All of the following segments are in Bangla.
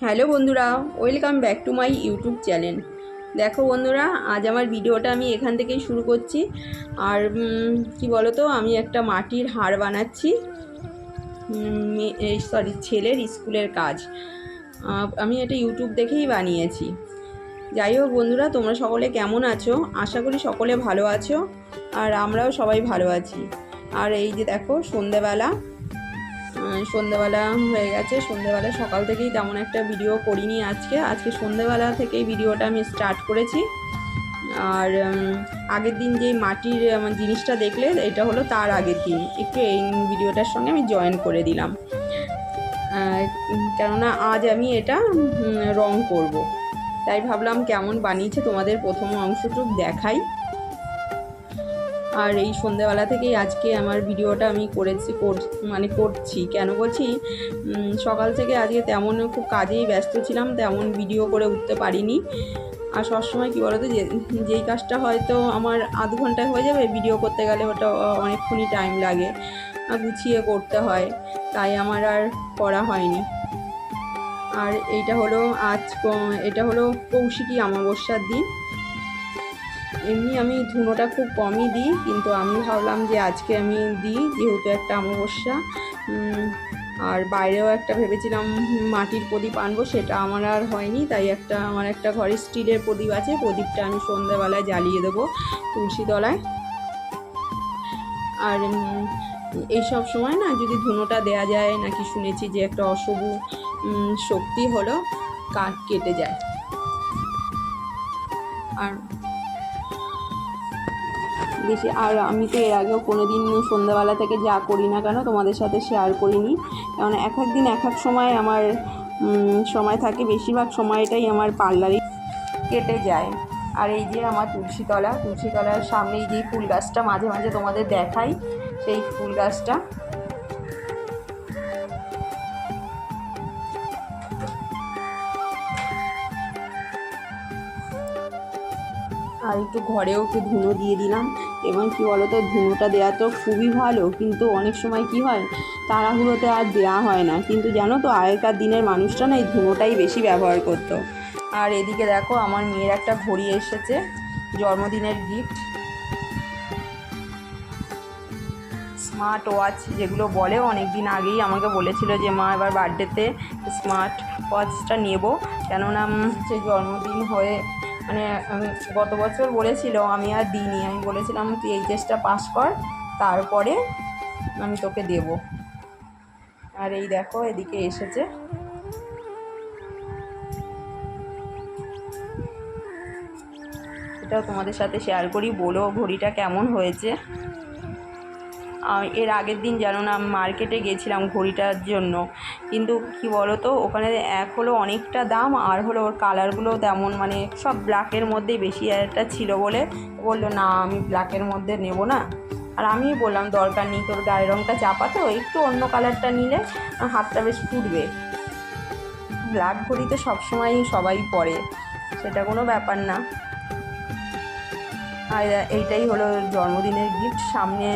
হ্যালো বন্ধুরা, welcome back to my YouTube channel. দেখো বন্ধুরা, আজ আমার ভিডিওটা আমি এখান থেকেই শুরু করছি। আর কি বলো তো, আমি একটা মাটির হাড় বানাচ্ছি, ছেলের স্কুলের কাজ। আমি এটা ইউটিউব দেখেই বানিয়েছি। যাই হোক বন্ধুরা, তোমরা সকলে কেমন আছো? আশা করি সকলে ভালো আছো, আর আমরাও সবাই ভালো আছি। আর এই যে দেখো, সন্ধেবেলা হয়ে গেছে। সন্ধেবেলা সকাল থেকেই তেমন একটা ভিডিও করিনি। আজকে সন্ধেবেলা থেকেই ভিডিওটা আমি স্টার্ট করেছি। আর আগের দিন যে মাটির জিনিসটা দেখলে, এটা হলো তার আগের দিন। একটু এই ভিডিওটার সঙ্গে আমি জয়েন করে দিলাম, কেননা আজ আমি এটা রং করব। তাই ভাবলাম কেমন বানিয়েছে তোমাদের প্রথম অংশটুক দেখাই। আর এই সন্ধ্যাবেলা থেকেই আজকে আমার ভিডিওটা আমি করছি। কেন বলছি, সকাল থেকে আজকে তেমন খুব কাজেই ব্যস্ত ছিলাম, তেমন ভিডিও করে উঠতে পারিনি। আর সবসময় কী বলতো, যেই কাজটা হয়তো আমার আধ ঘন্টায় হয়ে যাবে, ভিডিও করতে গেলে ওটা অনেকক্ষণই টাইম লাগে, গুছিয়ে করতে হয়, তাই আমার আর করা হয়নি। আর এটা হলো কৌশিকী অমাবস্যার দিন। এমনি আমি ধুনোটা খুব কমই দিই, কিন্তু আমি ভাবলাম যে আজকে আমি দিই, যেহেতু একটা অমাবস্যা। আর বাইরেও একটা ভেবেছিলাম মাটির প্রদীপ আনবো, সেটা আমার আর হয়নি। তাই আমার একটা ঘরে স্টিলের প্রদীপ আছে, প্রদীপটা আমি সন্ধ্যাবেলায় জ্বালিয়ে দেবো তুলসী তলায়। আর এইসব সময় না, যদি ধুনোটা দেয়া যায়, নাকি শুনেছি যে একটা অশুভ শক্তি হলো কেটে যায়। আর আমি তো এর আগেও কোনো দিন সন্ধ্যাবেলা থেকে যা করি না কেন তোমাদের সাথে শেয়ার করিনি, কারণ এক এক দিন এক এক সময় আমার সময় থাকে। বেশিরভাগ সময়টাই আমার পার্লারে কেটে যায়। আর এই যে আমার তুলসীতলার সামনেই যে ফুল গাছটা মাঝে মাঝে তোমাদের দেখাই, সেই ফুল গাছটা। আর ঘরেও একটু ধুনো দিয়ে দিলাম। এবং কী বলো তো, ধুনোটা দেওয়া তো খুবই ভালো, কিন্তু অনেক সময় কি হয়, তাড়াহুড়োতে আর দেওয়া হয় না। কিন্তু জানো তো, আগেকার দিনের মানুষরা না এই ধুনোটাই বেশি ব্যবহার করতো। আর এদিকে দেখো, আমার মেয়ের একটা ঘড়ি এসেছে, জন্মদিনের গিফট। স্মার্ট ওয়াচ যেগুলো বলে, অনেক দিন আগেই আমাকে বলেছিল যে মা এবার বার্থডেতে স্মার্ট ওয়াচটা নেব। কেননা সে জন্মদিন হয়ে গত বছর বলেছিল, আমি আর দিইনি। আমি বলেছিলাম তুই এইচএসটা পাস কর, তারপরে আমি তোকে দেব। আর এই দেখো, এদিকে এসেছে। এটাও তোমাদের সাথে শেয়ার করি, বলো ঘড়িটা কেমন হয়েছে। এর আগের দিন জানো না, মার্কেটে গেছিলাম ঘড়িটার জন্য, কিন্তু কি বলো তো, ওখানে এক হলো অনেকটা দাম, আর হলো ওর কালারগুলো তেমন সব ব্ল্যাকের মধ্যেই বেশি একটা ছিল বলে বললো না, আমি ব্ল্যাকের মধ্যে নেব না। আর আমি বললাম দরকার নেই, তোর গায়ের রঙটা চাপা তো, একটু অন্য কালারটা নিলে হাতটা বেশ ফুটবে। ব্ল্যাক ঘড়ি তো সবসময়ই সবাই পরে, সেটা কোনো ব্যাপার না। আর এইটাই হলো জন্মদিনের গিফট। সামনে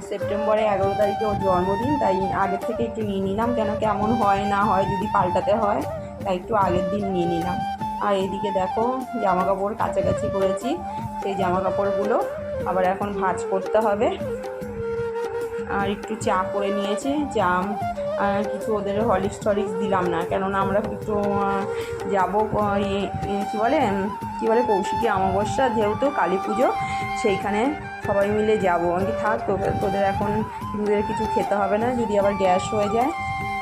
সেপ্টেম্বরে 11 তারিখে ওর জন্মদিন, তাই আগের থেকে একটু নিয়ে নিলাম, কেমন হয় না হয় যদি পাল্টাতে হয়, তাই একটু আগের দিন নিয়ে নিলাম। আর এদিকে দেখো, জামা কাপড় কাছাকাছি করেছি, সেই জামা কাপড়গুলো আবার এখন ভাঁজ করতে হবে। আর একটু চা করে নিয়েছি, কিছু ওদের হরলিক্স দিলাম না, কেননা আমরা একটু যাবো কী বলে কৌশিকী অমাবস্যা, যেহেতু কালী পুজো, সেইখানে সবাই মিলে যাবো। আমি থাক, তোদের এখন দুধের কিছু খেতে হবে না, যদি আবার গ্যাস হয়ে যায়।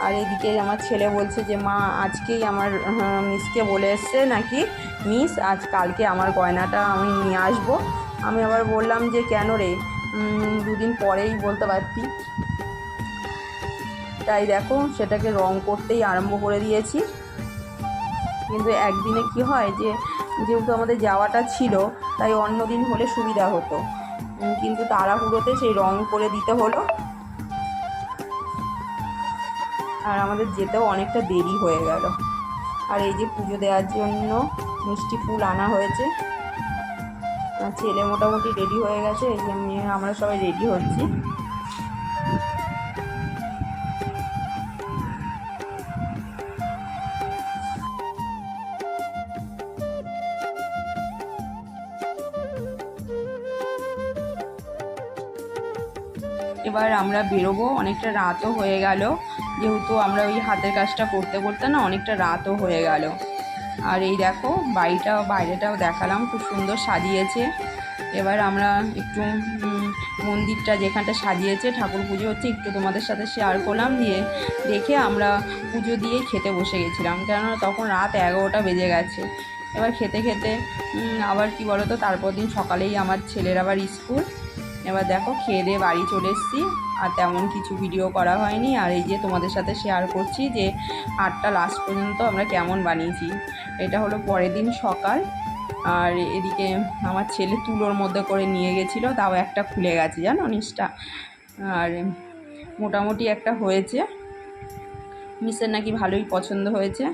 আর এদিকে আমার ছেলে বলছে যে মা আজকেই আমার মিসকে বলে এসছে নাকি, মিস আজ কালকে আমার গয়নাটা আমি নিয়ে আসবো। আমি আবার বললাম যে কেন রে, দুদিন পরেই বলতে পারতি। তাই দেখো, সেটাকে রং করতেই আরম্ভ করে দিয়েছি। কিন্তু একদিনে কি হয়, যেহেতু আমাদের যাওয়াটা ছিল, তাই অন্য দিন হলে সুবিধা হতো, কিন্তু তাড়াহুড়োতে সেই রং করে দিতে হলো। আর আমাদের যেতেও অনেকটা দেরি হয়ে গেল। আর এই যে পুজো দেওয়ার জন্য মিষ্টি ফুল আনা হয়েছে। ছেলে মোটামুটি রেডি হয়ে গেছে, এই যে আমরা সবাই রেডি হচ্ছি। এবার আমরা বেরোবো, অনেকটা রাতও হয়ে গেল, যেহেতু আমরা ওই হাতের কাজটা করতে করতে না অনেকটা রাতও হয়ে গেল। আর এই দেখো বাইরেটাও দেখালাম, খুব সুন্দর সাজিয়েছে। এবার আমরা একটু মন্দিরটা যেখানটা সাজিয়েছে, ঠাকুর পুজো হচ্ছে, একটু তোমাদের সাথে শেয়ার করলাম। দিয়ে দেখে আমরা পুজো দিয়ে খেতে বসে গেছিলাম, কেননা তখন রাত 11টা বেজে গেছে। এবার খেতে খেতে আবার কি বলো তো, তারপর দিন সকালেই আমার ছেলের আবার স্কুল। এবার দেখো খেয়ে দিয়ে বাড়ি চলে এসেছি, আর তেমন কিছু ভিডিও করা হয়নি। আর এই যে তোমাদের সাথে শেয়ার করছি যে আটটা লাস্ট পর্যন্ত আমরা কেমন বানিয়েছি। এটা হলো পরের দিন সকাল। আর এদিকে আমার ছেলে তুলোর মধ্যে করে নিয়ে গেছিলো, তাও একটা খুলে গেছে জানো নিচটা। আর মোটামুটি একটা হয়েছে, মিসের নাকি ভালোই পছন্দ হয়েছে।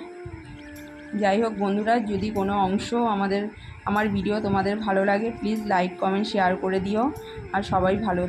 যাই হোক বন্ধুরা, যদি কোনো অংশ আমার ভিডিও তোমাদের ভালো লাগে প্লিজ লাইক কমেন্ট শেয়ার করে দিও। আর সবাই ভালো